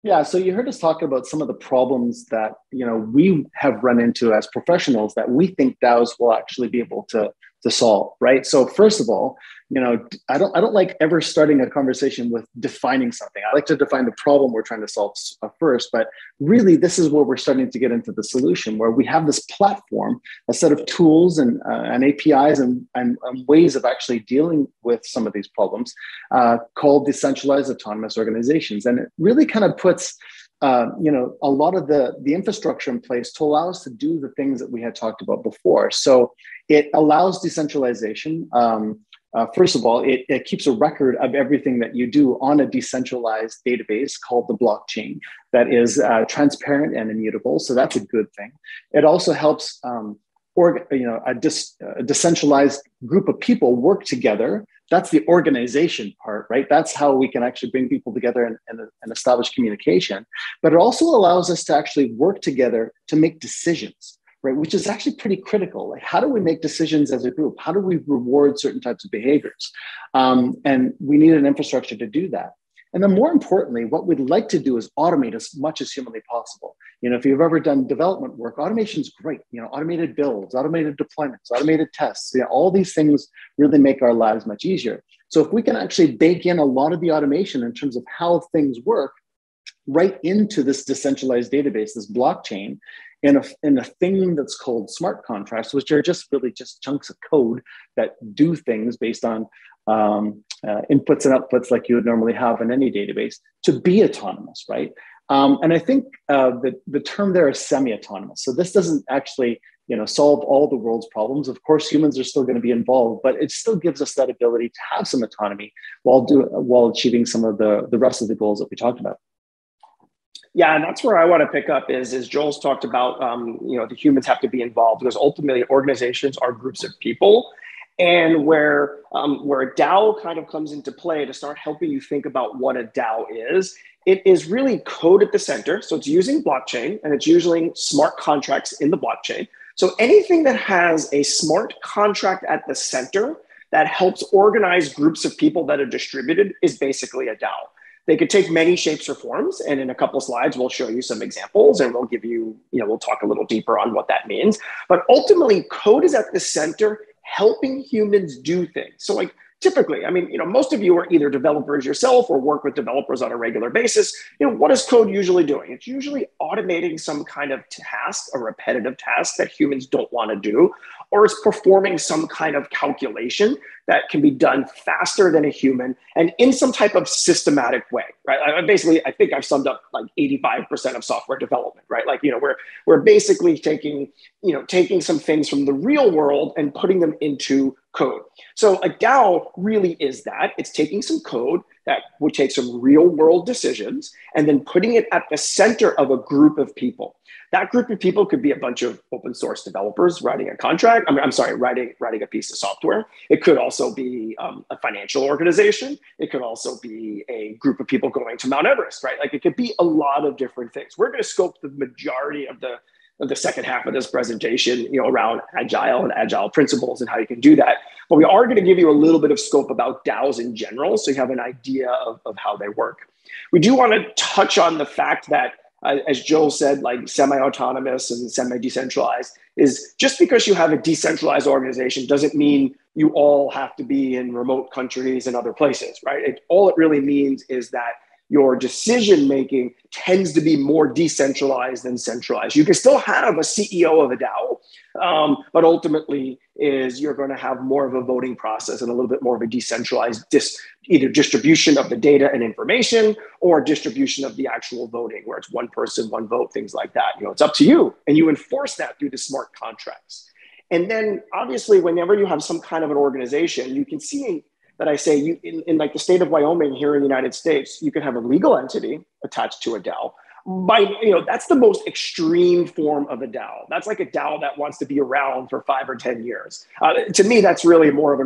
Yeah, so you heard us talk about some of the problems that we have run into as professionals that we think DAOs will actually be able to solve, right? So first of all, I don't like ever starting a conversation with defining something. I like to define the problem we're trying to solve first, but really this is where we're starting to get into the solution, where we have this platform, a set of tools and APIs and ways of actually dealing with some of these problems called decentralized autonomous organizations. And it really kind of puts a lot of the infrastructure in place to allow us to do the things that we had talked about before. So it allows decentralization. First of all, it keeps a record of everything that you do on a decentralized database called the blockchain that is transparent and immutable. So that's a good thing. It also helps a decentralized group of people work together. That's the organization part, right? That's how we can actually bring people together and establish communication. But it also allows us to actually work together to make decisions, right? Which is actually pretty critical. Like, how do we make decisions as a group? How do we reward certain types of behaviors? And we need an infrastructure to do that. And then more importantly, what we'd like to do is automate as much as humanly possible. If you've ever done development work, automation is great. Automated builds, automated deployments, automated tests, all these things really make our lives much easier. So if we can actually bake in a lot of the automation in terms of how things work right into this decentralized database, this blockchain, in a thing that's called smart contracts, which are just really just chunks of code that do things based on inputs and outputs like you would normally have in any database, to be autonomous, right? And I think the term there is semi-autonomous. So this doesn't actually solve all the world's problems. Of course, humans are still going to be involved, but it still gives us that ability to have some autonomy while achieving some of the rest of the goals that we talked about. Yeah, and that's where I want to pick up is Joel's talked about, the humans have to be involved, because ultimately organizations are groups of people. And where a DAO kind of comes into play to start helping you think about what a DAO is, it is really code at the center. So it's using blockchain, and it's using smart contracts in the blockchain. So anything that has a smart contract at the center that helps organize groups of people that are distributed is basically a DAO. They could take many shapes or forms, and in a couple of slides, we'll show you some examples, and we'll give you, we'll talk a little deeper on what that means. But ultimately, code is at the center, helping humans do things. So like typically, most of you are either developers yourself or work with developers on a regular basis. What is code usually doing? It's usually automating some kind of task, a repetitive task that humans don't want to do, or it's performing some kind of calculation that can be done faster than a human and in some type of systematic way, right? I think I've summed up like 85% of software development, right? Like, we're basically taking some things from the real world and putting them into code. So a DAO really is that. It's taking some code that would take some real world decisions and then putting it at the center of a group of people. That group of people could be a bunch of open source developers writing a contract. Writing a piece of software. It could also be a financial organization. It could also be a group of people going to Mount Everest, right? Like, it could be a lot of different things. We're going to scope the majority of the second half of this presentation, around Agile and Agile principles and how you can do that. But we are going to give you a little bit of scope about DAOs in general, so you have an idea of how they work. We do want to touch on the fact that, as Joel said, like semi-autonomous and semi-decentralized, is just because you have a decentralized organization doesn't mean you all have to be in remote countries and other places, right? All it really means is that your decision-making tends to be more decentralized than centralized. You can still have a CEO of a DAO, but ultimately you're going to have more of a voting process and a little bit more of a decentralized either distribution of the data and information or distribution of the actual voting, where it's one person, one vote, things like that. It's up to you, and you enforce that through the smart contracts. And then obviously, whenever you have some kind of an organization, you can see that I say in like the state of Wyoming here in the United States, you can have a legal entity attached to a DAO. That's the most extreme form of a DAO. That's like a DAO that wants to be around for 5 or 10 years. To me, that's really more of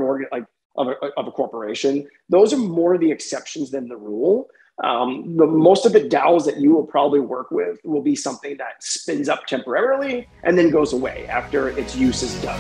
of a corporation. Those are more the exceptions than the rule. Most of the DAOs that you will probably work with will be something that spins up temporarily and then goes away after its use is done.